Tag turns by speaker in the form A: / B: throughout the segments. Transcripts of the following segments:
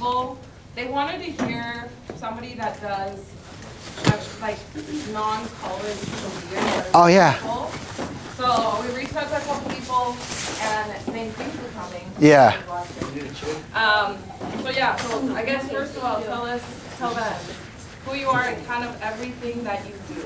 A: people, they wanted to hear somebody that does like non-college career.
B: Oh yeah.
A: So we reached out to a couple people, and thank you for coming.
B: Yeah.
A: So yeah, so I guess first of all, tell them who you are and kind of everything that you do.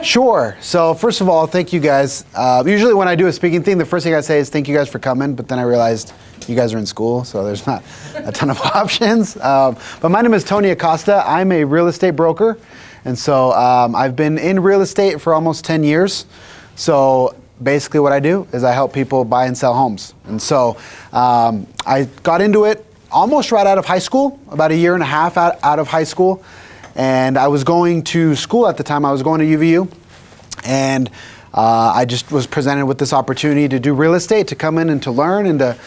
B: Sure. So first of all, thank you guys. Usually when I do a speaking thing, the first thing I say is thank you guys for coming, but then I realized you guys are in school, so there's not a ton of options. But my name is Tony Acosta. I'm a real estate broker, and so I've been in real estate for almost 10 years. So basically what I do is I help people buy and sell homes. And so I got into it almost right out of high school, about a year and a half out of high school. And I was going to school at the time. I was going to UVU, and I just was presented with this opportunity to do real estate, to come in and to learn and to,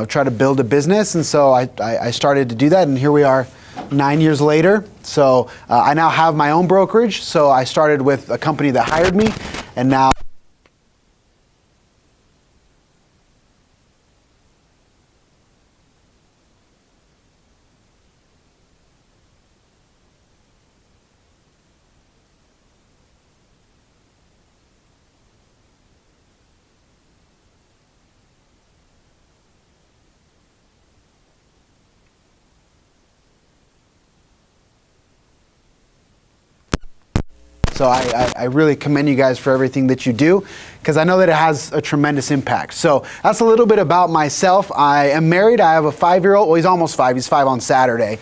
B: try to build a business. And so I started to do that, and here we are 9 years later. So I now have my own brokerage. So I started with a company that hired me, and now So I really commend you guys for everything that you do, because I know that it has a tremendous impact. So that's a little bit about myself. I am married. I have a 5-year-old. Well, he's almost 5. He's 5 on Saturday.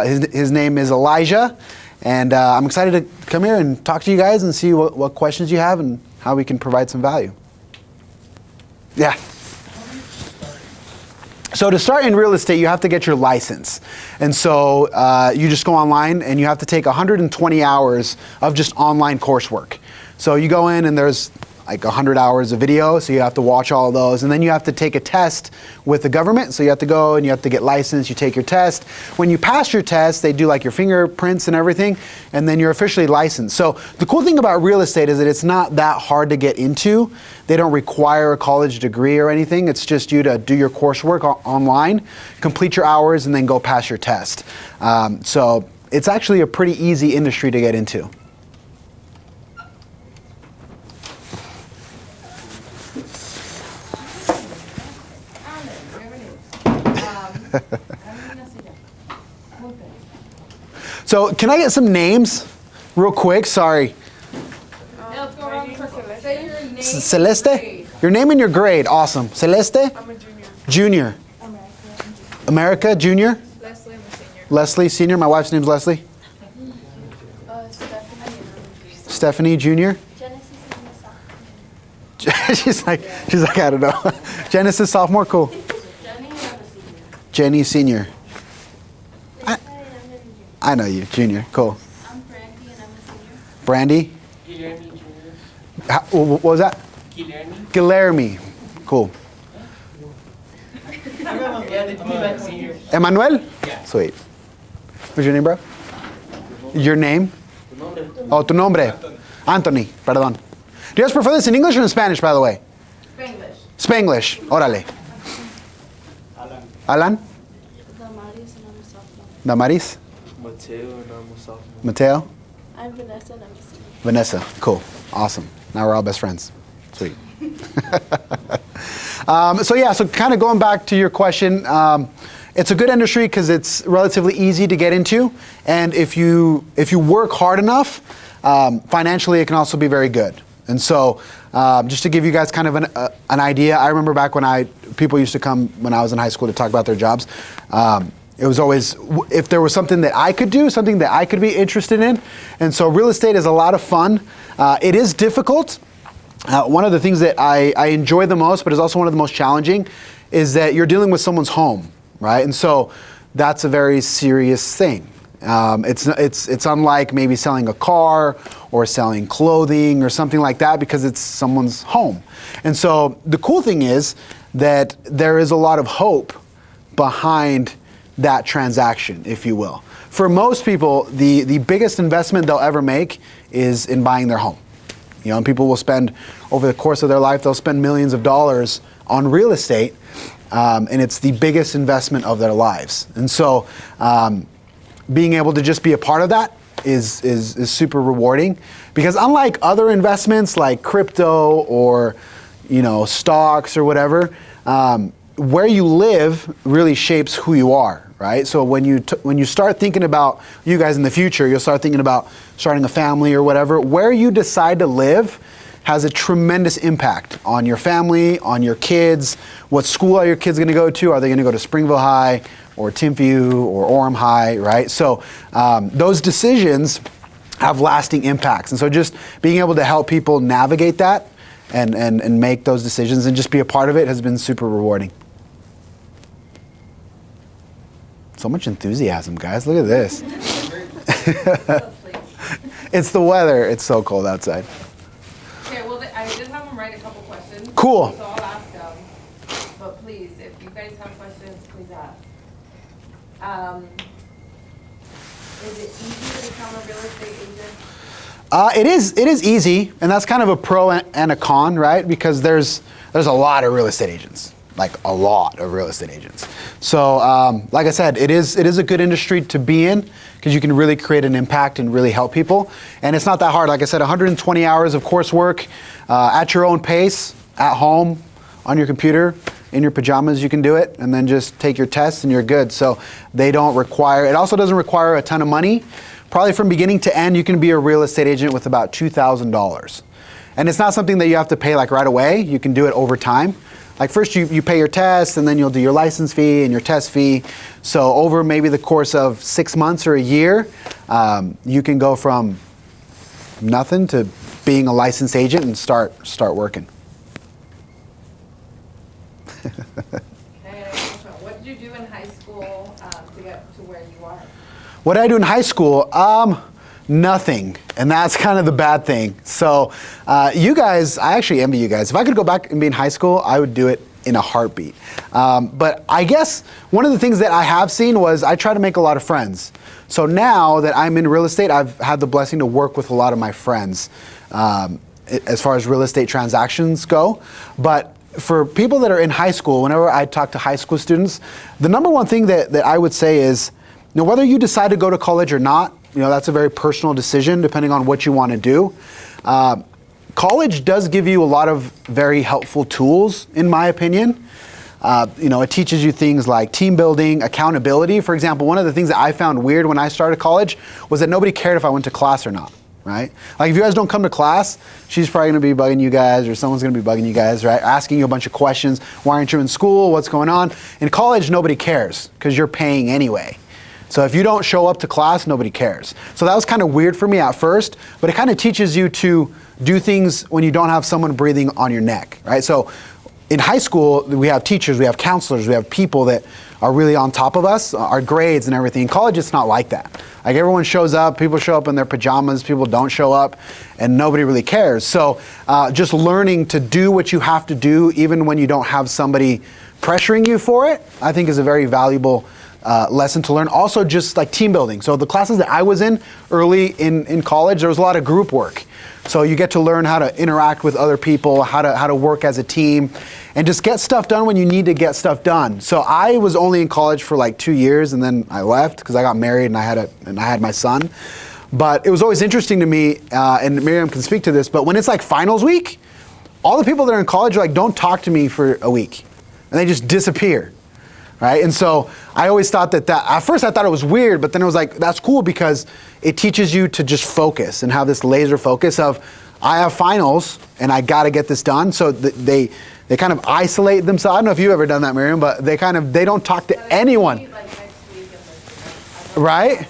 B: His name is Elijah. And I'm excited to come here and talk to you guys and see what questions you have and how we can provide some value. Yeah. So to start in real estate, you have to get your license. And so you just go online and you have to take 120 hours of just online coursework. So you go in and there's like 100 hours of video, so you have to watch all of those. And then you have to take a test with the government. So you have to go and you have to get licensed, you take your test. When you pass your test, they do like your fingerprints and everything, and then you're officially licensed. So the cool thing about real estate is that it's not that hard to get into. They don't require a college degree or anything. It's just you to do your coursework online, complete your hours, and then go pass your test. So it's actually a pretty easy industry to get into. So can I get some names real quick? Sorry.
A: Let's go around the circle. Say your name.
B: Celeste? Your name and your grade. Awesome. Celeste?
C: I'm a junior.
B: Junior. America, junior?
C: Leslie, I'm a senior.
B: Leslie, senior. My wife's name's Leslie. Stephanie, junior. she's like, I don't know. Genesis, sophomore, cool. Jenny, senior. I know you, junior, cool.
D: I'm Brandy and I'm a senior.
B: Brandy?
E: Guillermo Jr.
B: What was that?
E: Guillermo.
B: Guillermo, cool.
E: Yeah, they told me about senior.
B: Emmanuel?
E: Yeah.
B: Sweet. What's your name, bro? Your name? Oh, tu nombre. Anthony, perdón. Do you guys prefer this in English or in Spanish, by the way?
A: Spanglish.
B: Spanglish, órale. Alan?
D: Damaris and I'm a sophomore.
B: Damaris?
F: Mateo and I'm a sophomore.
B: Mateo?
D: I'm Vanessa and I'm a senior.
B: Vanessa, cool, awesome. Now we're all best friends. Sweet. So kind of going back to your question, it's a good industry because it's relatively easy to get into, and if you work hard enough, financially it can also be very good. And so, just to give you guys kind of an idea, I remember back when people used to come when I was in high school to talk about their jobs. It was always, if there was something that I could do, something that I could be interested in. And so real estate is a lot of fun. It is difficult. One of the things that I enjoy the most, but is also one of the most challenging, is that you're dealing with someone's home, right? And so that's a very serious thing. It's unlike maybe selling a car or selling clothing or something like that, because it's someone's home. And so the cool thing is that there is a lot of hope behind that transaction, if you will. For most people, the biggest investment they'll ever make is in buying their home. And people will spend, over the course of their life, they'll spend millions of dollars on real estate. and it's the biggest investment of their lives. And so being able to just be a part of that is super rewarding, because unlike other investments like crypto or stocks or whatever, where you live really shapes who you are, right? So when you start thinking about you guys in the future, you'll start thinking about starting a family or whatever. Where you decide to live has a tremendous impact on your family, on your kids. What school are your kids going to go to? Are they going to go to Springville High or Timpview or Orem High, right? So those decisions have lasting impacts. And so just being able to help people navigate that and make those decisions and just be a part of it has been super rewarding. So much enthusiasm, guys. Look at this. It's the weather. It's so cold outside.
A: Okay, well, I did have them write a couple questions.
B: Cool.
A: So I'll ask them. But please, if you guys have questions, please ask. Is it easy to become a real estate agent?
B: It is easy, and that's kind of a pro and a con, right? Because there's a lot of real estate agents, like a lot of real estate agents. So, like I said, it is a good industry to be in, because you can really create an impact and really help people. And it's not that hard. Like I said, 120 hours of coursework at your own pace, at home, on your computer, in your pajamas, you can do it, and then just take your tests and you're good. So they don't require, it also doesn't require a ton of money. Probably from beginning to end, you can be a real estate agent with about $2,000. And it's not something that you have to pay like right away. You can do it over time. Like first you pay your test, and then you'll do your license fee and your test fee. So over maybe the course of 6 months or a year, you can go from nothing to being a licensed agent and start working.
A: Okay, what did you do in high school to get to where you are?
B: What did I do in high school? Nothing. And that's kind of the bad thing. So you guys, I actually envy you guys. If I could go back and be in high school, I would do it in a heartbeat. But I guess one of the things that I have seen was I try to make a lot of friends. So now that I'm in real estate, I've had the blessing to work with a lot of my friends as far as real estate transactions go. But for people that are in high school, whenever I talk to high school students, the number one thing that I would say is, whether you decide to go to college or not, that's a very personal decision depending on what you want to do. College does give you a lot of very helpful tools, in my opinion. It teaches you things like team building, accountability. For example, one of the things that I found weird when I started college was that nobody cared if I went to class or not, right? Like if you guys don't come to class, she's probably going to be bugging you guys, or someone's going to be bugging you guys, right? Asking you a bunch of questions. Why aren't you in school? What's going on? In college, nobody cares because you're paying anyway. So if you don't show up to class, nobody cares. So that was kind of weird for me at first, but it kind of teaches you to do things when you don't have someone breathing on your neck, right? So in high school, we have teachers, we have counselors, we have people that are really on top of us, our grades and everything. In college, it's not like that. Like everyone shows up, people show up in their pajamas, people don't show up, and nobody really cares. So just learning to do what you have to do, even when you don't have somebody pressuring you for it, I think is a very valuable lesson to learn. Also just like team building. So the classes that I was in early in college, there was a lot of group work. So you get to learn how to interact with other people, how to work as a team, and just get stuff done when you need to get stuff done. So I was only in college for like 2 years, and then I left because I got married and I had my son. But it was always interesting to me, and Miriam can speak to this, but when it's like finals week, all the people that are in college are like, don't talk to me for a week. And they just disappear. Right? And so I always thought that at first I thought it was weird, but then it was like, that's cool because it teaches you to just focus and have this laser focus of, I have finals and I got to get this done. So they kind of isolate themselves. I don't know if you've ever done that, Miriam, but they don't talk to anyone. Right?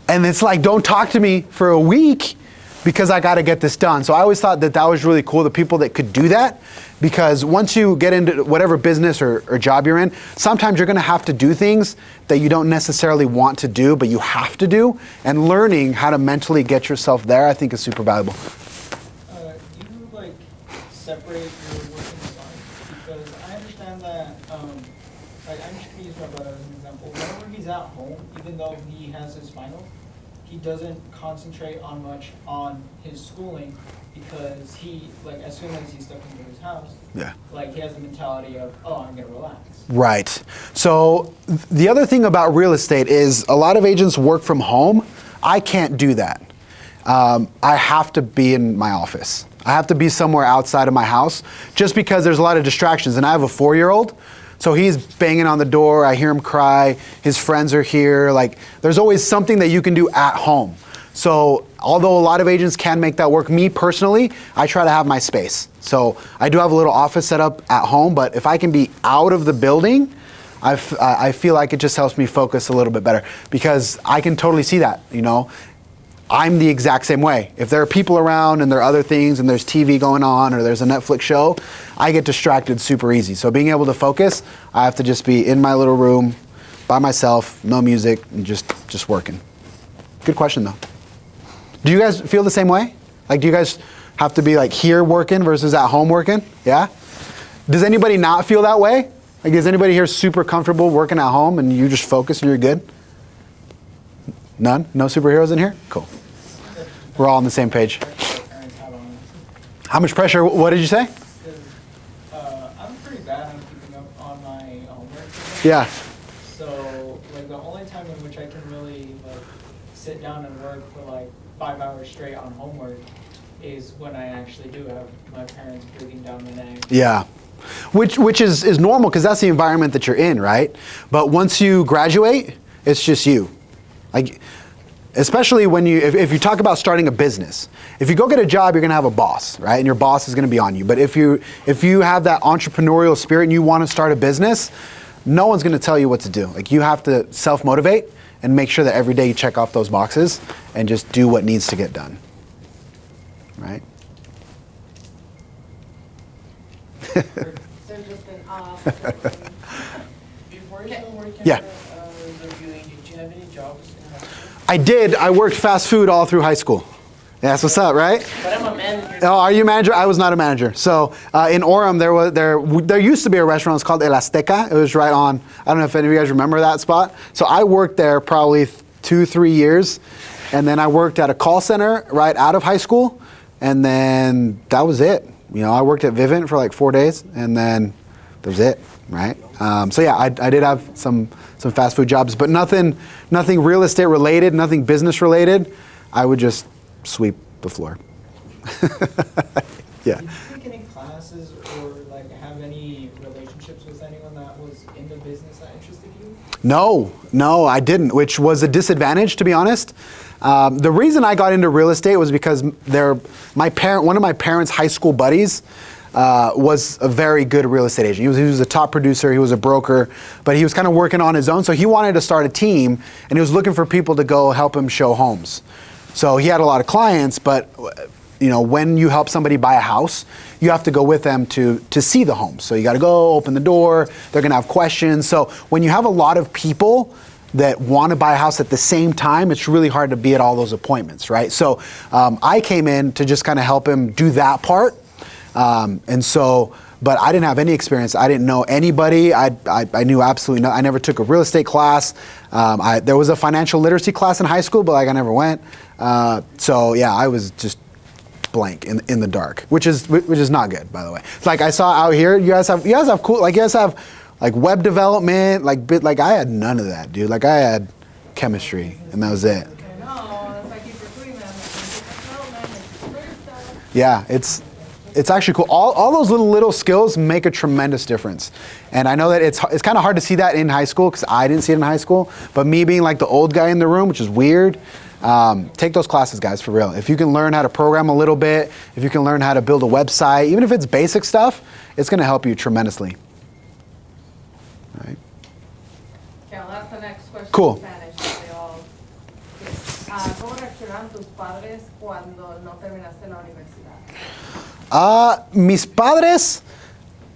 B: And it's like, don't talk to me for a week because I got to get this done. So I always thought that was really cool, the people that could do that. Because once you get into whatever business or job you're in, sometimes you're going to have to do things that you don't necessarily want to do, but you have to do. And learning how to mentally get yourself there, I think, is super valuable.
C: Do you separate your work and life? Because I understand that, I'm just going to use my brother as an example. Whenever he's at home, even though he has his finals, he doesn't concentrate on much on his schooling because he, like, as soon as he steps into his house,
B: Yeah.
C: like, he has the mentality of, oh, I'm gonna relax.
B: Right. So the other thing about real estate is a lot of agents work from home. I can't do that. I have to be in my office. I have to be somewhere outside of my house just because there's a lot of distractions. And I have a 4-year-old, so he's banging on the door. I hear him cry. His friends are here. Like, there's always something that you can do at home. So although a lot of agents can make that work, me personally, I try to have my space. So I do have a little office set up at home, but if I can be out of the building, I feel like it just helps me focus a little bit better because I can totally see that, you know. I'm the exact same way. If there are people around and there are other things and there's TV going on or there's a Netflix show, I get distracted super easy. So being able to focus, I have to just be in my little room by myself, no music, and just working. Good question though. Do you guys feel the same way? Like, do you guys have to be like here working versus at home working? Yeah? Does anybody not feel that way? Like, is anybody here super comfortable working at home and you just focus and you're good? None? No superheroes in here? Cool. We're all on the same page.
C: Parents have on us.
B: How much pressure? What did you say?
C: Because I'm pretty bad on keeping up on my homework.
B: Yeah.
C: So, like, the only time in which I can really, like, sit down and work for, like, 5 hours straight on homework is when I actually do have my parents breathing down my neck.
B: Yeah. Which is normal because that's the environment that you're in, right? But once you graduate, it's just you. Like, especially when if you talk about starting a business, if you go get a job, you're gonna have a boss, right? And your boss is gonna be on you. But if you have that entrepreneurial spirit and you want to start a business, no one's gonna tell you what to do. Like, you have to self-motivate and make sure that every day you check off those boxes and just do what needs to get done, right?
E: So Justin, before you started working
B: Yeah.
E: reviewing, did you have any jobs in high school?
B: I did. I worked fast food all through high school. Yeah, that's what's up, right?
E: But I'm a manager.
B: Oh, are you a manager? I was not a manager. So in Orem, there used to be a restaurant. It's called El Azteca. It was right on. I don't know if any of you guys remember that spot. So I worked there probably 2-3 years, and then I worked at a call center right out of high school, and then that was it. You know, I worked at Vivint for like 4 days, and then that was it, right? So yeah, I did have some fast food jobs, but nothing real estate related, nothing business related. I would just sweep the floor. Yeah.
C: Did you take any classes or, like, have any relationships with anyone that was in the business that interested you?
B: No, I didn't, which was a disadvantage, to be honest. The reason I got into real estate was because one of my parents' high school buddies was a very good real estate agent. He was a top producer, he was a broker, but he was kind of working on his own, so he wanted to start a team, and he was looking for people to go help him show homes. So he had a lot of clients, but you know, when you help somebody buy a house, you have to go with them to see the home. So you got to go open the door, they're going to have questions. So when you have a lot of people that want to buy a house at the same time, it's really hard to be at all those appointments, right? So I came in to just kind of help him do that part. But I didn't have any experience. I didn't know anybody. I knew absolutely nothing. I never took a real estate class. There was a financial literacy class in high school, but like I never went. So yeah, I was just blank in the dark, which is not good, by the way. Like I saw out here, you guys have cool, like you guys have like web development, like I had none of that, dude. Like I had chemistry, and that was it.
A: I know, that's why I keep recruiting them.
B: Yeah, it's actually cool. All those little skills make a tremendous difference. And I know that it's kind of hard to see that in high school because I didn't see it in high school. But me being like the old guy in the room, which is weird, take those classes, guys, for real. If you can learn how to program a little bit, if you can learn how to build a website, even if it's basic stuff, it's going to help you tremendously. All right.
A: Okay, I'll ask the next question
B: Cool.
A: in Spanish. So they all get. ¿Cómo reaccionaron tus padres cuando no terminaste la universidad?
B: Mis padres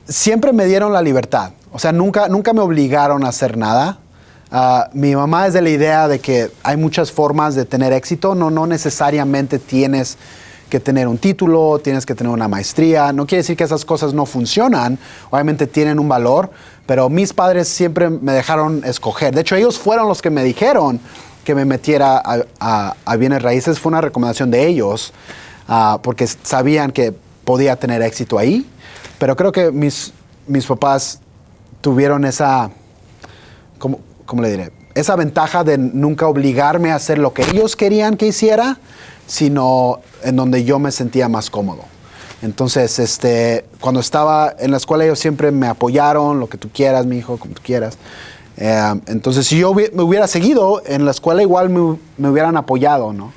B: siempre me dieron la libertad. O sea, nunca me obligaron a hacer nada. Mi mamá es de la idea de que hay muchas formas de tener éxito. No necesariamente tienes que tener un título, tienes que tener una maestría. No quiere decir que esas cosas no funcionan. Obviamente tienen un valor, pero mis padres siempre me dejaron escoger. De hecho, ellos fueron los que me dijeron, que me metiera a bienes raíces fue una recomendación de ellos, porque sabían que podía tener éxito ahí. Pero creo que mis papás tuvieron esa, ¿cómo le diré? Esa ventaja de nunca obligarme a hacer lo que ellos querían que hiciera, sino en donde yo me sentía más cómodo. Entonces, cuando estaba en la escuela, ellos siempre me apoyaron, lo que tú quieras, mi hijo, como tú quieras. Entonces, si yo me hubiera seguido en la escuela, igual me hubieran apoyado, ¿no?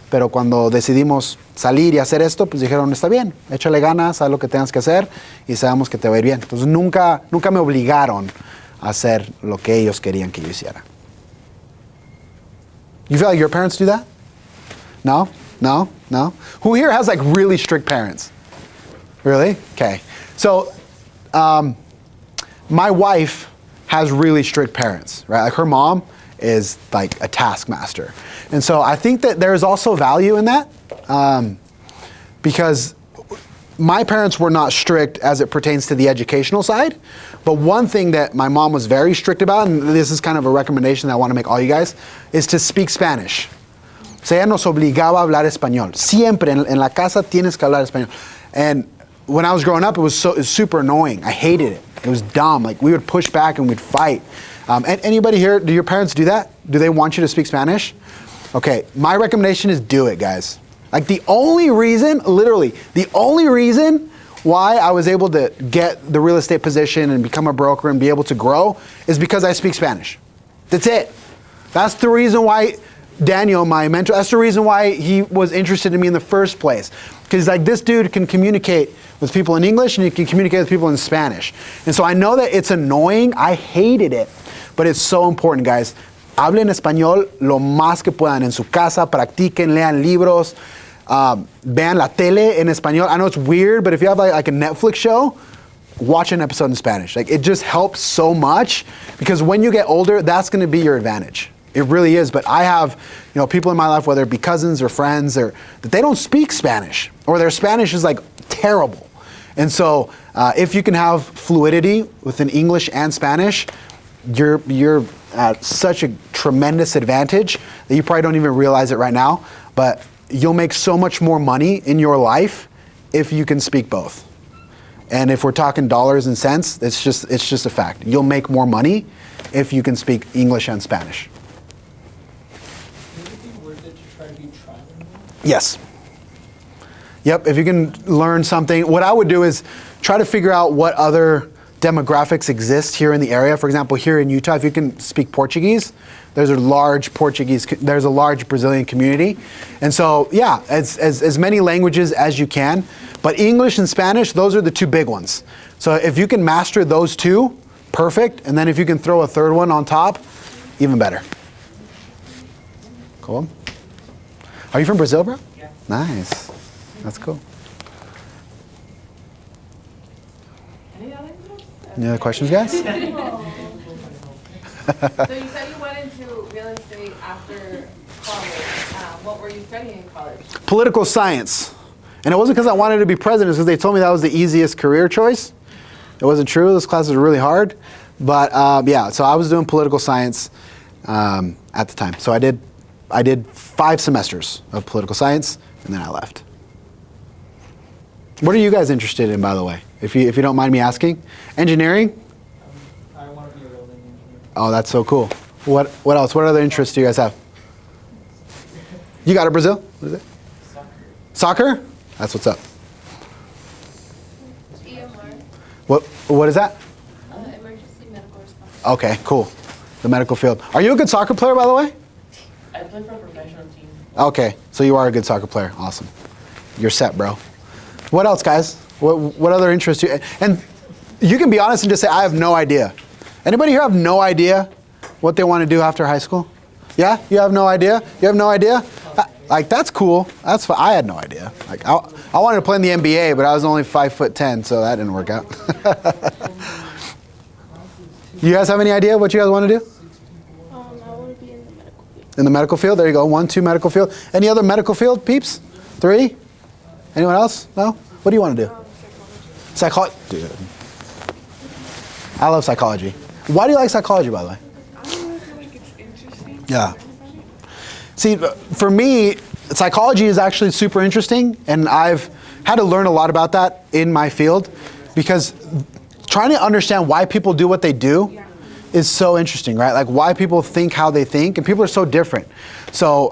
B: Pero cuando decidimos salir y hacer esto, pues dijeron, está bien, échale ganas, haz lo que tengas que hacer y sabemos que te va a ir bien. Entonces, nunca me obligaron a hacer lo que ellos querían que yo hiciera. You feel like your parents do that? No? No? No? Who here has like really strict parents? Really? Okay. So, my wife has really strict parents, right? Like her mom is like a taskmaster. And so I think that there's also value in that, because my parents were not strict as it pertains to the educational side. But one thing that my mom was very strict about, and this is kind of a recommendation that I want to make all you guys, is to speak Spanish. O sea, ella nos obligaba a hablar español. Siempre en la casa tienes que hablar español. And when I was growing up, it was super annoying. I hated it. It was dumb. Like, we would push back and we'd fight. Anybody here, do your parents do that? Do they want you to speak Spanish? Okay, my recommendation is do it, guys. Like, the only reason, literally, the only reason why I was able to get the real estate position and become a broker and be able to grow is because I speak Spanish. That's it. That's the reason why Daniel, my mentor, that's the reason why he was interested in me in the first place. Because like, this dude can communicate with people in English and he can communicate with people in Spanish. And so I know that it's annoying. I hated it. But it's so important, guys. Hablen español lo más que puedan en su casa, practiquen, lean libros, vean la tele en español. I know it's weird, but if you have like a Netflix show, watch an episode in Spanish. Like, it just helps so much, because when you get older, that's going to be your advantage. It really is. But I have, people in my life, whether it be cousins or friends, that they don't speak Spanish, or their Spanish is like terrible. And so if you can have fluidity within English and Spanish, you're at such a tremendous advantage that you probably don't even realize it right now. But you'll make so much more money in your life if you can speak both. And if we're talking dollars and cents, it's just a fact. You'll make more money if you can speak English and Spanish.
C: Would it be worth it to try to be trilingual?
B: Yes. Yep, if you can learn something. What I would do is try to figure out what other demographics exist here in the area. For example, here in Utah, if you can speak Portuguese, there's a large Brazilian community. And so, yeah, as many languages as you can. But English and Spanish, those are the two big ones. So if you can master those two, perfect. And then if you can throw a third one on top, even better. Cool. Are you from Brazil, bro?
C: Yeah.
B: Nice. That's cool. Any other questions, guys?
A: So you said you went into real estate after college. What were you studying in college?
B: Political science. And it wasn't because I wanted to be president, it's because they told me that was the easiest career choice. It wasn't true. Those classes were really hard. But yeah, so I was doing political science at the time. So I did 5 semesters of political science, and then I left. What are you guys interested in, by the way? If you don't mind me asking. Engineering?
C: I want to be a building engineer.
B: Oh, that's so cool. What else? What other interests do you guys have? You got it, Brazil? What is it?
C: Soccer.
B: Soccer? That's what's up.
D: EMR,
B: What is that?
D: emergency medical response.
B: Okay, cool. The medical field. Are you a good soccer player, by the way?
E: I play for a professional team.
B: Okay, so you are a good soccer player. Awesome. You're set, bro. What else, guys? What other interests do you... And you can be honest and just say, I have no idea. Anybody here have no idea what they want to do after high school? Yeah? You have no idea? You have no idea? Like, that's cool. That's fine. I had no idea. Like, I wanted to play in the NBA, but I was only 5'10", so that didn't work out. You guys have any idea what you guys want to do?
D: I want to be in the medical field.
B: In the medical field? There you go. 1, 2 medical field. Any other medical field, peeps? 3? Anyone else? No? What do you want to do? Psychology. Dude. I love psychology. Why do you like psychology, by the way?
G: I don't know, I feel like it's interesting.
B: Yeah. See, for me, psychology is actually super interesting, and I've had to learn a lot about that in my field, because trying to understand why people do what they do is so interesting, right? Like why people think how they think, and people are so different. So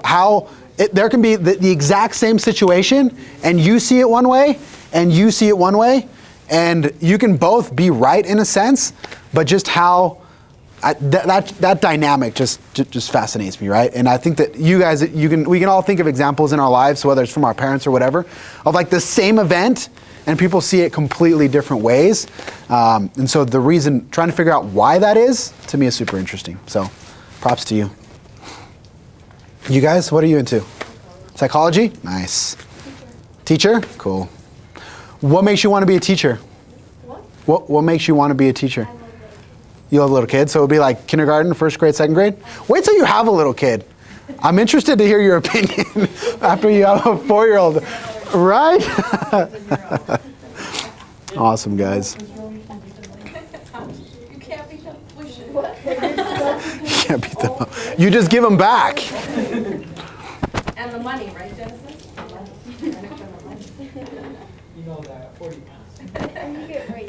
B: there can be the exact same situation, and you see it one way, and you see it one way, and you can both be right in a sense, but just how that dynamic just fascinates me, right? And I think that you guys, we can all think of examples in our lives, whether it's from our parents or whatever, of like the same event, and people see it completely different ways. And so the reason, trying to figure out why that is, to me is super interesting. So props to you. You guys, what are you into? Psychology? Nice. Teacher? Cool. What makes you want to be a teacher? What makes you want to be a teacher? You love little kids, so it would be like kindergarten, first grade, second grade? Wait till you have a little kid. I'm interested to hear your opinion after you have a 4-year-old. Right? Awesome, guys.
D: You can't be done. We should.
B: You can't beat them up. You just give them back.
A: And the money, right, Genesis?
C: You know that, 40 pounds.
D: And you get right.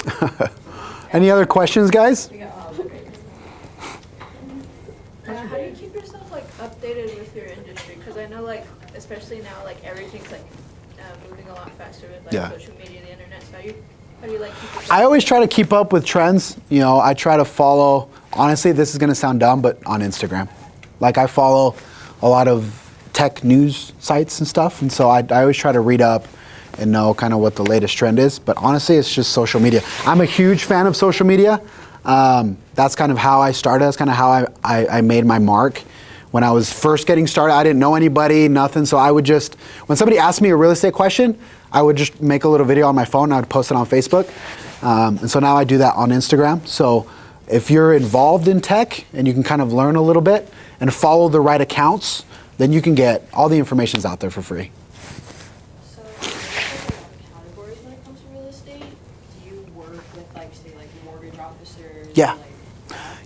B: Any other questions, guys?
D: How do you keep yourself like updated with your industry? Because I know like, especially now, like everything's like moving a lot faster with like
B: Yeah.
D: social media, the internet. So how do you like keep yourself?
B: I always try to keep up with trends. You know, I try to follow, honestly, this is going to sound dumb, but on Instagram. Like I follow a lot of tech news sites and stuff, and so I always try to read up and know kind of what the latest trend is. But honestly, it's just social media. I'm a huge fan of social media. That's kind of how I started. That's kind of how I made my mark. When I was first getting started, I didn't know anybody, nothing. So I would just, when somebody asked me a real estate question, I would just make a little video on my phone and I would post it on Facebook. And so now I do that on Instagram. So if you're involved in tech and you can kind of learn a little bit and follow the right accounts, then you can get all the information's out there for free.
G: So, there's like a lot of categories when it comes to real estate. Do you work with, like, say, like mortgage officers?
B: Yeah.
G: Like,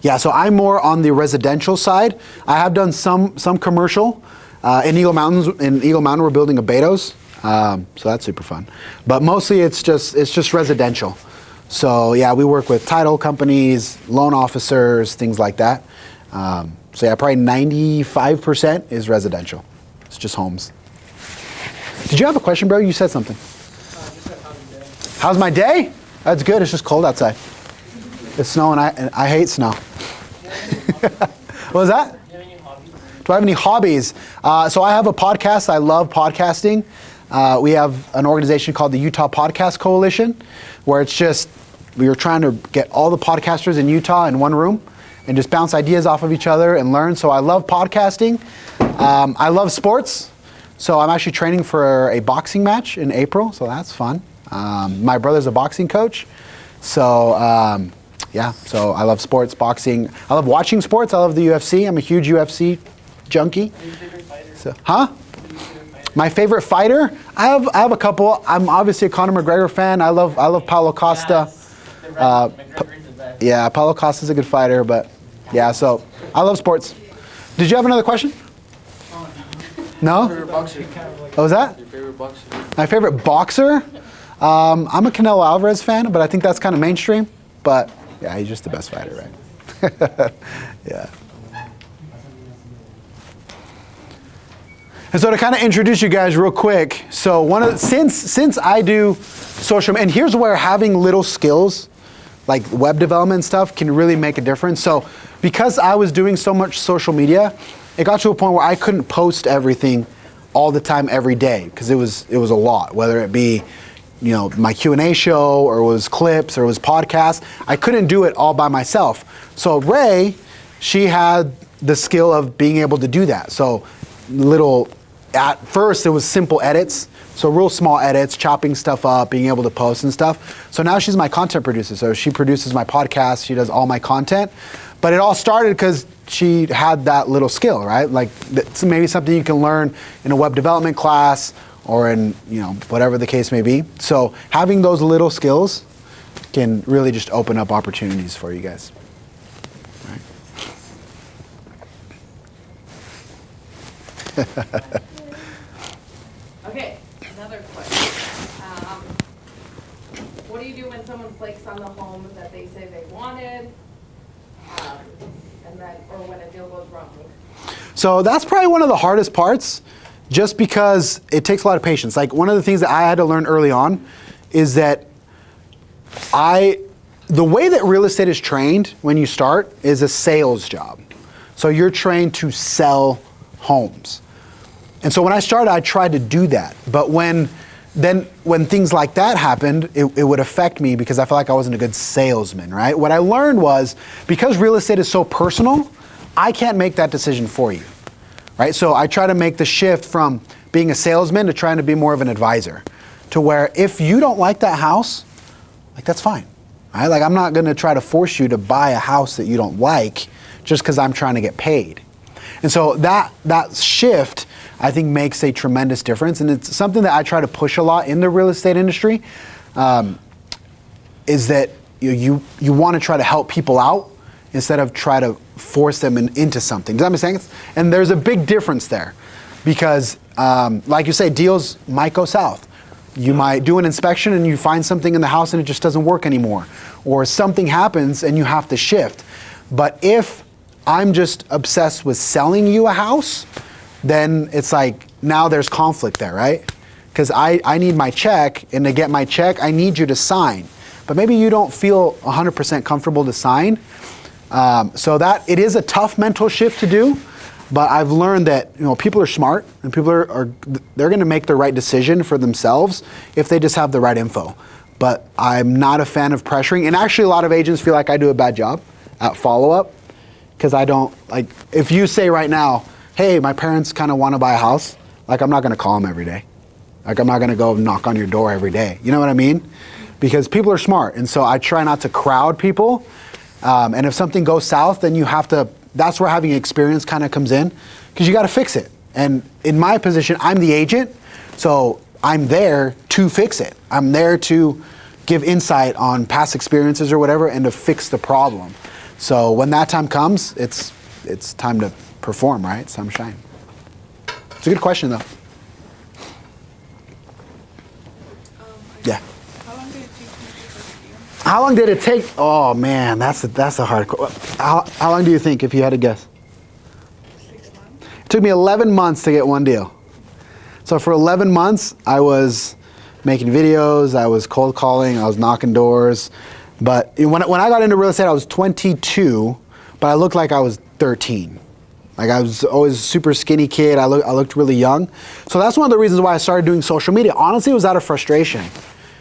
B: Yeah, so I'm more on the residential side. I have done some commercial. In Eagle Mountain, we're building a Betos, so that's super fun. But mostly it's just residential. So yeah, we work with title companies, loan officers, things like that. So yeah, probably 95% is residential. It's just homes. Did you have a question, bro? You said something.
C: Just said how's your day?
B: How's my day? That's good. It's just cold outside. It's snowing, and I hate snow. What was that?
E: Do you have any hobbies?
B: Do I have any hobbies? So I have a podcast. I love podcasting. We have an organization called the Utah Podcast Coalition, where it's just, we are trying to get all the podcasters in Utah in one room and just bounce ideas off of each other and learn. So I love podcasting. I love sports. So I'm actually training for a boxing match in April, so that's fun. My brother's a boxing coach. So yeah, so I love sports, boxing. I love watching sports. I love the UFC. I'm a huge UFC junkie.
E: Who's your favorite fighter?
B: So, huh?
E: Who's your favorite fighter?
B: My favorite fighter? I have a couple. I'm obviously a Conor McGregor fan. I love Paulo Costa.
E: Yes. The McGregor's the best.
B: Yeah, Paulo Costa's a good fighter, but yeah, so I love sports. Did you have another question? No?
F: Favorite boxer?
B: What was that?
F: Your favorite boxer?
B: My favorite boxer? I'm a Canelo Alvarez fan, but I think that's kind of mainstream. But yeah, he's just the best fighter, right? Yeah. And so to kind of introduce you guys real quick, so since I do social, and here's where having little skills like web development and stuff can really make a difference. So because I was doing so much social media, it got to a point where I couldn't post everything all the time every day because it was a lot, whether it be my Q&A show or it was clips or it was podcasts. I couldn't do it all by myself. So Ray, she had the skill of being able to do that. So at first it was simple edits. So real small edits, chopping stuff up, being able to post and stuff. So now she's my content producer. So she produces my podcast, she does all my content. But it all started because she had that little skill, right? Like it's maybe something you can learn in a web development class or in, whatever the case may be. So having those little skills can really just open up opportunities for you guys. Right.
A: Okay, another question. What do you do when someone flakes on the home that they say they wanted? And then, or when a deal goes wrong?
B: So that's probably one of the hardest parts, just because it takes a lot of patience. Like, one of the things that I had to learn early on is that the way that real estate is trained when you start is a sales job. So you're trained to sell homes. And so when I started, I tried to do that. But when things like that happened, it would affect me because I felt like I wasn't a good salesman, right? What I learned was, because real estate is so personal, I can't make that decision for you, right? So I try to make the shift from being a salesman to trying to be more of an advisor, to where if you don't like that house, like, that's fine, right? Like, I'm not gonna try to force you to buy a house that you don't like just because I'm trying to get paid. And so that shift, I think, makes a tremendous difference. And it's something that I try to push a lot in the real estate industry, is that you want to try to help people out instead of try to force them into something. Does that make sense? And there's a big difference there because, like you say, deals might go south. You might do an inspection and you find something in the house and it just doesn't work anymore. Or something happens and you have to shift. But if I'm just obsessed with selling you a house, then it's like, now there's conflict there, right? Because I need my check, and to get my check, I need you to sign. But maybe you don't feel 100% comfortable to sign. So that it is a tough mental shift to do, but I've learned that people are smart and people they're going to make the right decision for themselves if they just have the right info. But I'm not a fan of pressuring, and actually a lot of agents feel like I do a bad job at follow-up, because I don't, like, if you say right now, hey, my parents kind of want to buy a house, like, I'm not going to call them every day. Like, I'm not going to go knock on your door every day. You know what I mean? Because people are smart, and so I try not to crowd people. And if something goes south, then you have to, that's where having experience kind of comes in, because you got to fix it. And in my position, I'm the agent, so I'm there to fix it. I'm there to give insight on past experiences or whatever and to fix the problem. So when that time comes, it's time to perform, right? It's time to shine. It's a good question, though. Yeah.
H: How long did it take to make your first deal?
B: How long did it take? Oh man, that's a hard question. How long do you think, if you had to guess?
H: 6 months.
B: It took me 11 months to get one deal. So for 11 months, I was making videos, I was cold calling, I was knocking doors. But when I got into real estate, I was 22, but I looked like I was 13. Like, I was always a super skinny kid. I looked really young. So that's one of the reasons why I started doing social media. Honestly, it was out of frustration,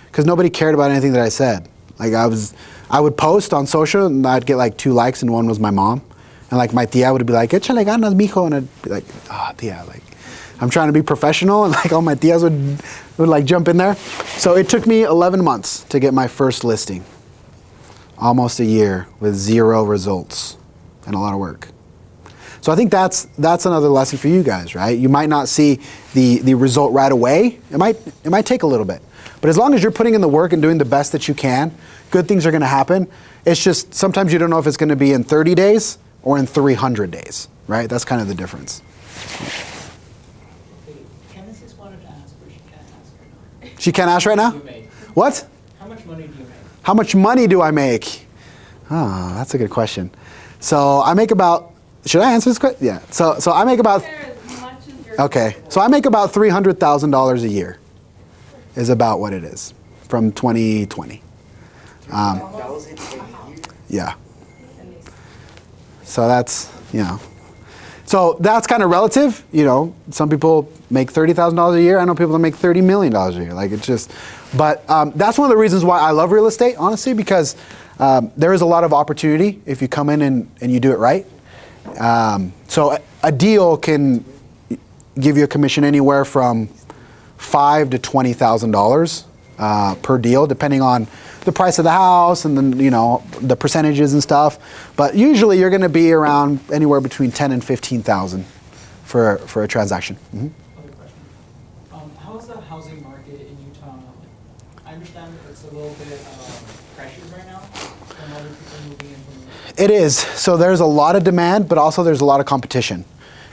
B: because nobody cared about anything that I said. Like, I would post on social and I'd get like 2 likes, and one was my mom. And like my tia would be like, échale ganas, mijo. And I'd be like, tia, like, I'm trying to be professional. And like all my tias would like jump in there. So it took me 11 months to get my first listing. Almost a year with 0 results and a lot of work. So I think that's another lesson for you guys, right? You might not see the result right away. It might take a little bit. But as long as you're putting in the work and doing the best that you can, good things are going to happen. It's just sometimes you don't know if it's going to be in 30 days or in 300 days, right? That's kind of the difference.
C: Okay, Candace just wanted to ask, but she can't ask right now.
B: She can't ask right now?
C: You make.
B: What?
C: How much money do you make?
B: How much money do I make? Oh, that's a good question. So I make about, should I answer this question? Yeah. So I make about,
A: Share as much as you're
B: okay.
A: comfortable.
B: So I make about $300,000 a year is about what it is from 2020. Yeah. So that's, so that's kind of relative. Some people make $30,000 a year. I know people that make $30 million a year. Like, it's just, but that's one of the reasons why I love real estate, honestly, because there is a lot of opportunity if you come in and you do it right. So a deal can give you a commission anywhere from $5,000 to $20,000 per deal, depending on the price of the house and then the percentages and stuff. But usually you're going to be around anywhere between $10,000 and $15,000 for a transaction. Mm-hmm.
C: Other question. How is the housing market in Utah? I understand that it's a little bit pressured right now from other people moving in from the
B: It is. So there's a lot of demand, but also there's a lot of competition.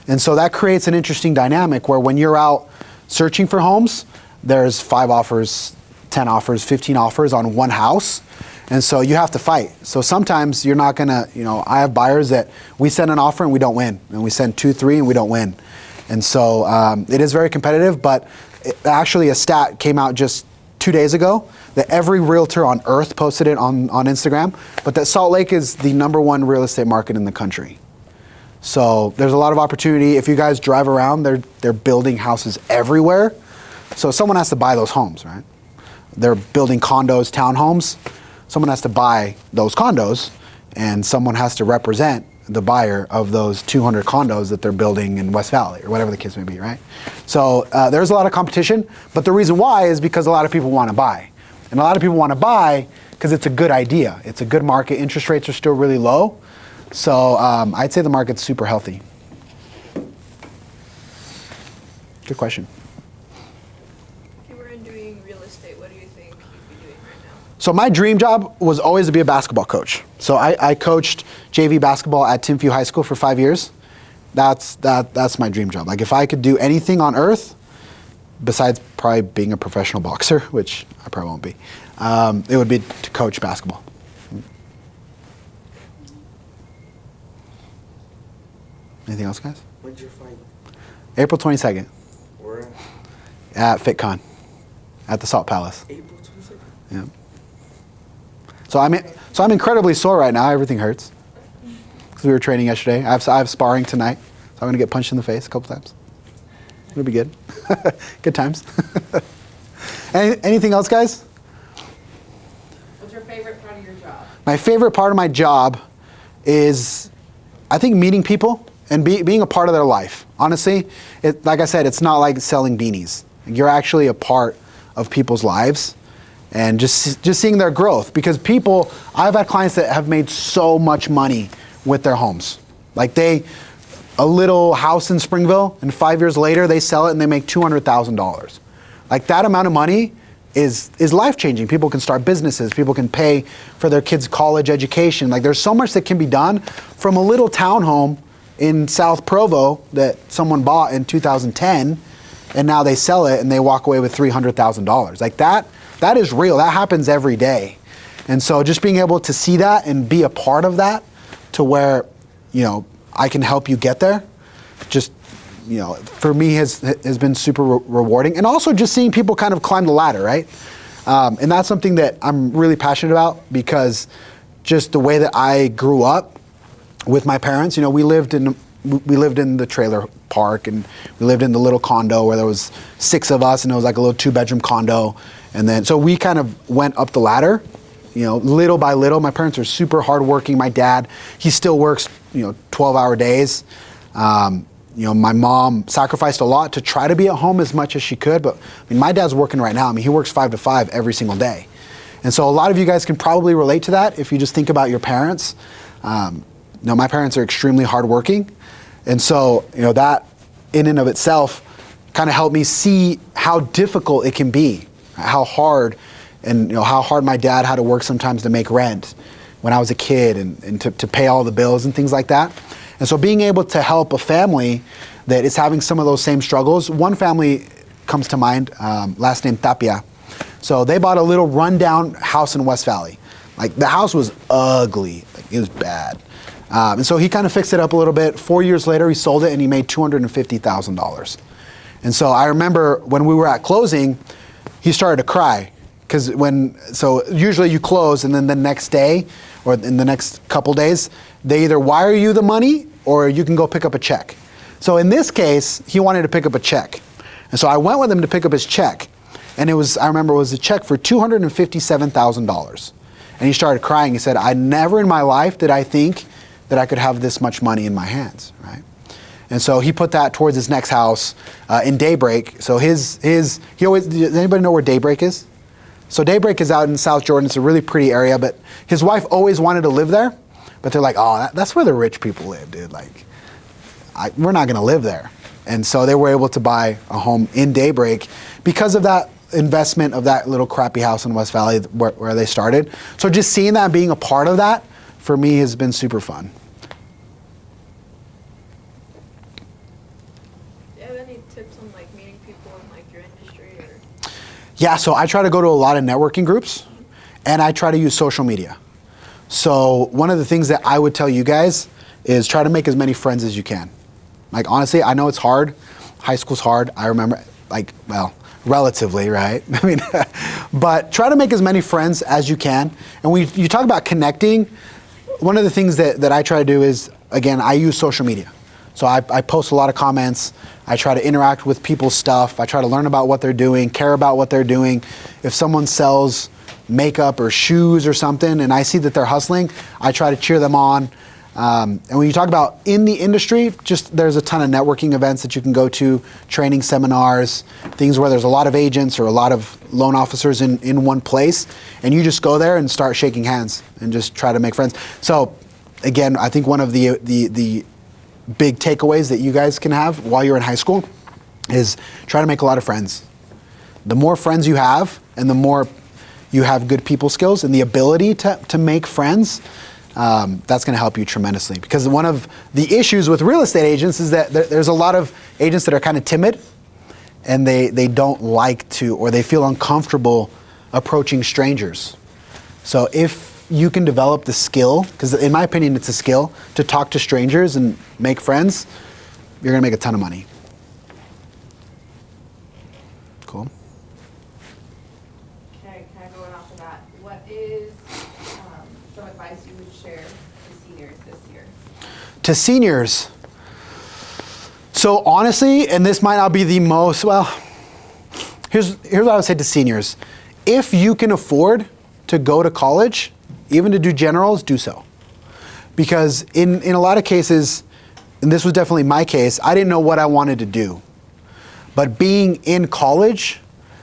B: And so that creates an interesting dynamic where when you're out searching for homes, there's 5 offers, 10 offers, 15 offers on one house. And so you have to fight. So sometimes you're not gonna, I have buyers that we send an offer and we don't win. And we send 2, 3 and we don't win. And so it is very competitive, but actually a stat came out just 2 days ago that every realtor on earth posted it on Instagram, but that Salt Lake is the #1 real estate market in the country. So there's a lot of opportunity. If you guys drive around, they're building houses everywhere. So someone has to buy those homes, right? They're building condos, townhomes. Someone has to buy those condos, and someone has to represent the buyer of those 200 condos that they're building in West Valley, or whatever the case may be, right? So there's a lot of competition, but the reason why is because a lot of people want to buy. And a lot of people want to buy because it's a good idea. It's a good market. Interest rates are still really low. So I'd say the market's super healthy. Good question.
D: If you weren't doing real estate, what do you think you'd be doing right now?
B: So my dream job was always to be a basketball coach. So I coached JV basketball at Timpview High School for 5 years. That's my dream job. Like if I could do anything on earth, besides probably being a professional boxer, which I probably won't be, it would be to coach basketball. Anything else, guys?
F: When's your fight?
B: April 22nd
F: Where
B: at
F: at?
B: FitCon at the Salt Palace.
F: April 22nd.
B: Yeah. So I'm incredibly sore right now. Everything hurts because we were training yesterday. I have sparring tonight, so I'm gonna get punched in the face a couple times. It'll be good. Good times. Anything else, guys?
A: What's your favorite part of your job?
B: My favorite part of my job is, I think, meeting people and being a part of their life. Honestly, like I said, it's not like selling beanies. You're actually a part of people's lives, and just seeing their growth. Because I've had clients that have made so much money with their homes. Like a little house in Springville, and 5 years later they sell it and they make $200,000. Like that amount of money is life-changing. People can start businesses. People can pay for their kids' college education. Like there's so much that can be done from a little townhome in South Provo that someone bought in 2010, and now they sell it and they walk away with $300,000. Like that is real. That happens every day. And so just being able to see that and be a part of that to where, I can help you get there, just, for me has been super rewarding. And also just seeing people kind of climb the ladder, right? And that's something that I'm really passionate about, because just the way that I grew up with my parents, we lived in the trailer park, and we lived in the little condo where there was 6 of us, and it was like a little 2-bedroom condo. And then, so we kind of went up the ladder, little by little. My parents are super hardworking. My dad, he still works, 12-hour days. My mom sacrificed a lot to try to be at home as much as she could. But my dad's working right now. He works 5 to 5 every single day. And so a lot of you guys can probably relate to that if you just think about your parents. My parents are extremely hardworking. And so, that in and of itself kind of helped me see how difficult it can be, how hard, and how hard my dad had to work sometimes to make rent when I was a kid, and to pay all the bills and things like that. And so being able to help a family that is having some of those same struggles. One family comes to mind, last name Tapia. So they bought a little rundown house in West Valley. Like the house was ugly, like it was bad. And so he kind of fixed it up a little bit. 4 years later, he sold it and he made $250,000. And so I remember when we were at closing, he started to cry. So usually you close, and then the next day or in the next couple days, they either wire you the money or you can go pick up a check. So in this case, he wanted to pick up a check. And so I went with him to pick up his check. And I remember it was a check for $257,000. And he started crying. He said, I never in my life did I think that I could have this much money in my hands, right? And so he put that towards his next house in Daybreak. So does anybody know where Daybreak is? So Daybreak is out in South Jordan. It's a really pretty area, but his wife always wanted to live there. But they're like, oh, that's where the rich people live, dude. Like, we're not gonna live there. And so they were able to buy a home in Daybreak because of that investment of that little crappy house in West Valley where they started. So just seeing that, being a part of that, for me has been super fun.
D: you have any tips on like meeting people in like your industry or?
B: Yeah, so I try to go to a lot of networking groups, and I try to use social media. So one of the things that I would tell you guys is try to make as many friends as you can. Like honestly, I know it's hard. High school's hard. I remember, like, well, relatively, right? I mean, but try to make as many friends as you can. And when you talk about connecting, one of the things that I try to do is, again, I use social media. So I post a lot of comments. I try to interact with people's stuff. I try to learn about what they're doing, care about what they're doing. If someone sells makeup or shoes or something and I see that they're hustling, I try to cheer them on. And when you talk about in the industry, just there's a ton of networking events that you can go to, training seminars, things where there's a lot of agents or a lot of loan officers in one place, and you just go there and start shaking hands and just try to make friends. So again, I think one of the big takeaways that you guys can have while you're in high school is try to make a lot of friends. The more friends you have and the more you have good people skills and the ability to make friends, that's going to help you tremendously. Because one of the issues with real estate agents is that there's a lot of agents that are kind of timid and they don't like to, or they feel uncomfortable approaching strangers. So if you can develop the skill, because in my opinion it's a skill, to talk to strangers and make friends, you're going to make a ton of money. Cool.
A: Okay, kind of going off of that, what is some advice you would share to seniors this year?
B: To seniors, so honestly, and this might not be the most, well, here's what I would say to seniors. If you can afford to go to college, even to do generals, do so. Because in a lot of cases, and this was definitely my case, I didn't know what I wanted to do. But being in college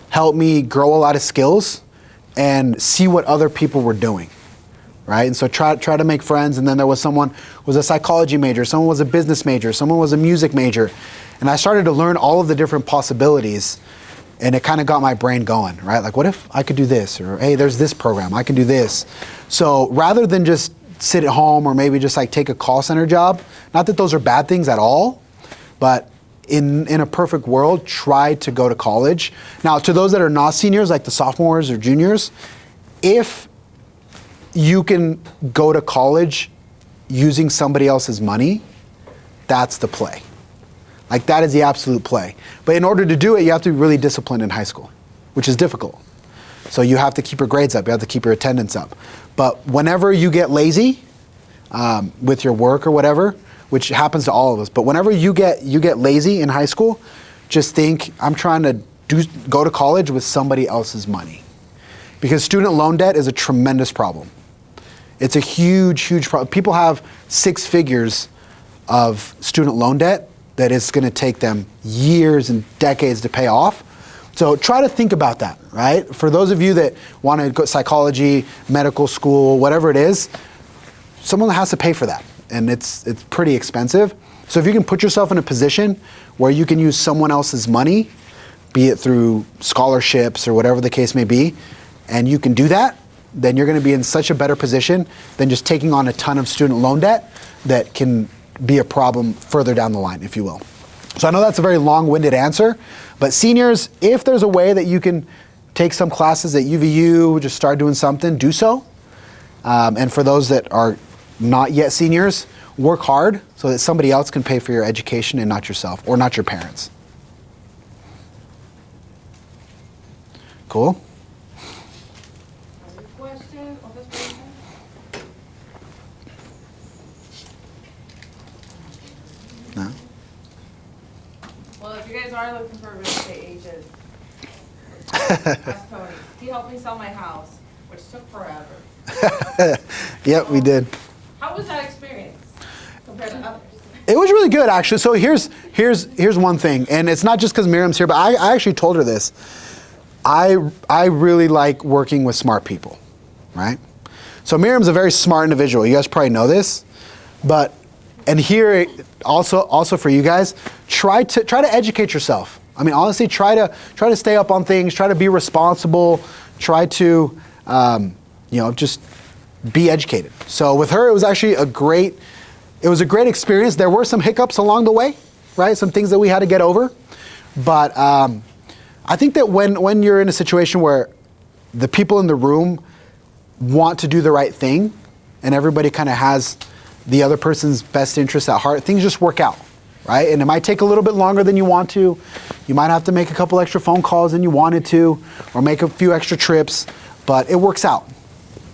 B: helped me grow a lot of skills and see what other people were doing, right? And so try to make friends. And then there was someone who was a psychology major, someone was a business major, someone was a music major. And I started to learn all of the different possibilities, and it kind of got my brain going, right? Like, what if I could do this? Or, hey, there's this program, I can do this. So rather than just sit at home or maybe just like take a call center job, not that those are bad things at all, but in a perfect world, try to go to college. Now, to those that are not seniors, like the sophomores or juniors, if you can go to college using somebody else's money, that's the play. Like, that is the absolute play. But in order to do it, you have to be really disciplined in high school, which is difficult. So you have to keep your grades up, you have to keep your attendance up. But whenever you get lazy with your work or whatever, which happens to all of us, but whenever you get lazy in high school, just think, I'm trying to go to college with somebody else's money. Because student loan debt is a tremendous problem. It's a huge, huge problem. People have 6 figures of student loan debt that is going to take them years and decades to pay off. So try to think about that, right? For those of you that want to go psychology, medical school, whatever it is, someone has to pay for that, and it's pretty expensive. So if you can put yourself in a position where you can use someone else's money, be it through scholarships or whatever the case may be, and you can do that, then you're going to be in such a better position than just taking on a ton of student loan debt that can be a problem further down the line, if you will. So I know that's a very long-winded answer, but seniors, if there's a way that you can take some classes at UVU, just start doing something, do so. And for those that are not yet seniors, work hard so that somebody else can pay for your education and not yourself, or not your parents. Cool?
A: Other question? Other question?
B: No?
A: Well, if you guys are looking for a real estate agent, ask Tony. He helped me sell my house, which took forever.
B: Yep, we did.
A: How was that experience compared to others?
B: It was really good, actually. So here's one thing, and it's not just because Miriam's here, but I actually told her this. I really like working with smart people, right? So Miriam's a very smart individual. You guys probably know this, and here also for you guys, try to educate yourself. I mean, honestly, try to stay up on things. Try to be responsible. Try to just be educated. So with her, it was actually a great experience. There were some hiccups along the way, right? Some things that we had to get over. But I think that when you're in a situation where the people in the room want to do the right thing and everybody kind of has the other person's best interest at heart, things just work out, right? And it might take a little bit longer than you want to. You might have to make a couple extra phone calls than you wanted to, or make a few extra trips, but it works out.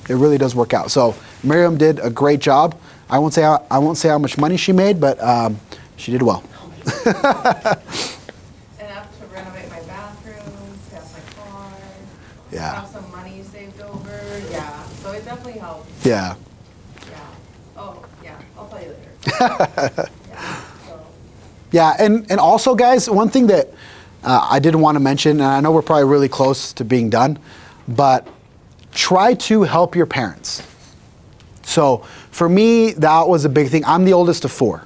B: It really does work out. So Miriam did a great job. I won't say how much money she made, but she did well.
A: Enough to renovate my bathroom, gas my car.
B: Yeah.
A: Have some money saved over, yeah. So it definitely helped,
B: Yeah.
A: yeah. Oh, yeah, I'll tell you later. Yeah, so.
B: Yeah, and also, guys, one thing that I didn't want to mention, and I know we're probably really close to being done, but try to help your parents. So for me, that was a big thing. I'm the oldest of 4.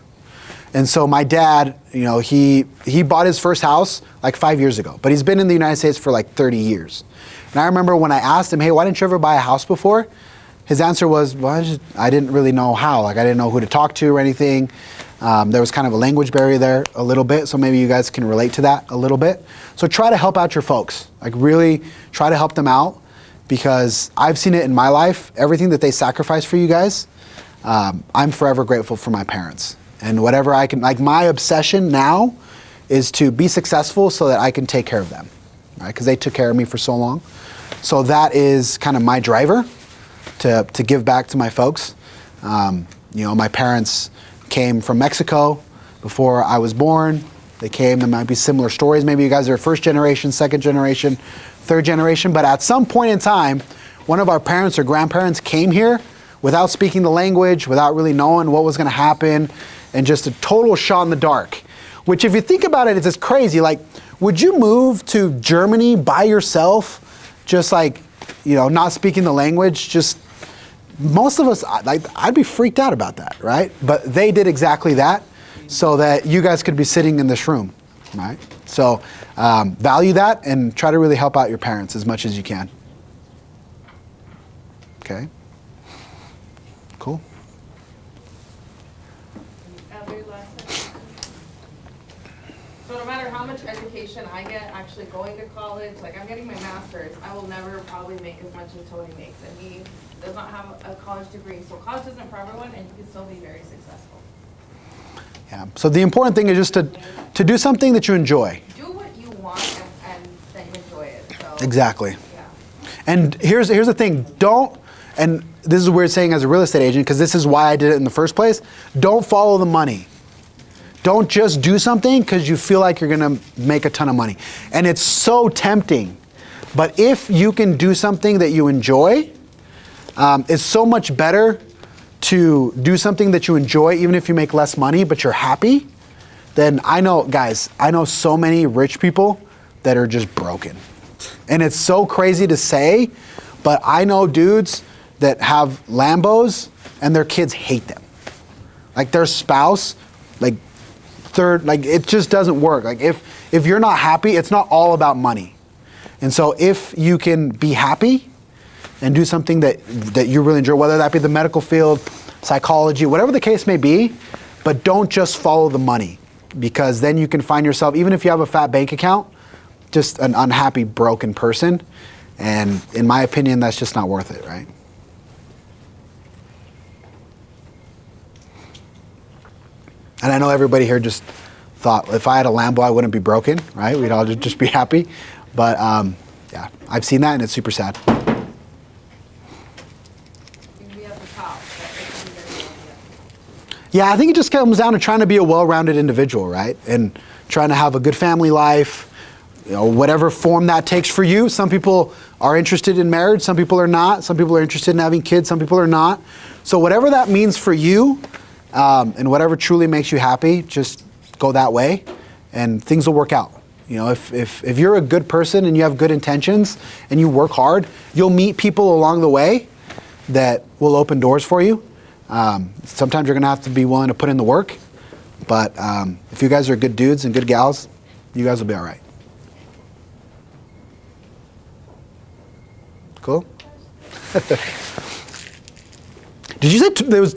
B: And so my dad, you know, he bought his first house like 5 years ago, but he's been in the United States for like 30 years. And I remember when I asked him, hey, why didn't you ever buy a house before? His answer was, well, I didn't really know how. Like, I didn't know who to talk to or anything. There was kind of a language barrier there a little bit, so maybe you guys can relate to that a little bit. So try to help out your folks. Like, really try to help them out, because I've seen it in my life. Everything that they sacrifice for you guys, I'm forever grateful for my parents. And whatever I can, like, my obsession now is to be successful so that I can take care of them, right? Because they took care of me for so long. So that is kind of my driver to give back to my folks. You know, my parents came from Mexico before I was born. They came, there might be similar stories. Maybe you guys are first generation, second generation, third generation, but at some point in time, one of our parents or grandparents came here without speaking the language, without really knowing what was gonna happen, and just a total shot in the dark. Which, if you think about it, it's just crazy. Like, would you move to Germany by yourself, just like, you know, not speaking the language? Just, most of us, like, I'd be freaked out about that, right? But they did exactly that, so that you guys could be sitting in this room, right? So value that and try to really help out your parents as much as you can. Okay? Cool.
A: Very last question. So no matter how much education I get actually going to college, like I'm getting my master's, I will never probably make as much as Tony makes. And he does not have a college degree. So college isn't for everyone, and you can still be very successful.
B: Yeah. So the important thing is just to do something that you enjoy.
A: Do what you want and then you enjoy it. So,
B: Exactly.
A: yeah.
B: And here's the thing, don't, and this is a weird saying as a real estate agent, because this is why I did it in the first place, don't follow the money. Don't just do something because you feel like you're gonna make a ton of money. And it's so tempting. But if you can do something that you enjoy, it's so much better to do something that you enjoy, even if you make less money, but you're happy. Then I know, guys, I know so many rich people that are just broken. And it's so crazy to say, but I know dudes that have Lambos and their kids hate them. Like their spouse, like it just doesn't work. Like if you're not happy, it's not all about money. And so if you can be happy and do something that you really enjoy, whether that be the medical field, psychology, whatever the case may be, but don't just follow the money, because then you can find yourself, even if you have a fat bank account, just an unhappy, broken person. And in my opinion, that's just not worth it, right? And I know everybody here just thought, if I had a Lambo, I wouldn't be broken, right? We'd all just be happy. But yeah, I've seen that and it's super sad.
A: You can be at the top. But it can be very well.
B: Yeah, I think it just comes down to trying to be a well-rounded individual, right? And trying to have a good family life, you know, whatever form that takes for you. Some people are interested in marriage, some people are not. Some people are interested in having kids, some people are not. So whatever that means for you, and whatever truly makes you happy, just go that way and things will work out. You know, if you're a good person and you have good intentions and you work hard, you'll meet people along the way that will open doors for you. Sometimes you're gonna have to be willing to put in the work, but if you guys are good dudes and good gals, you guys will be all right. Cool? Did you say there was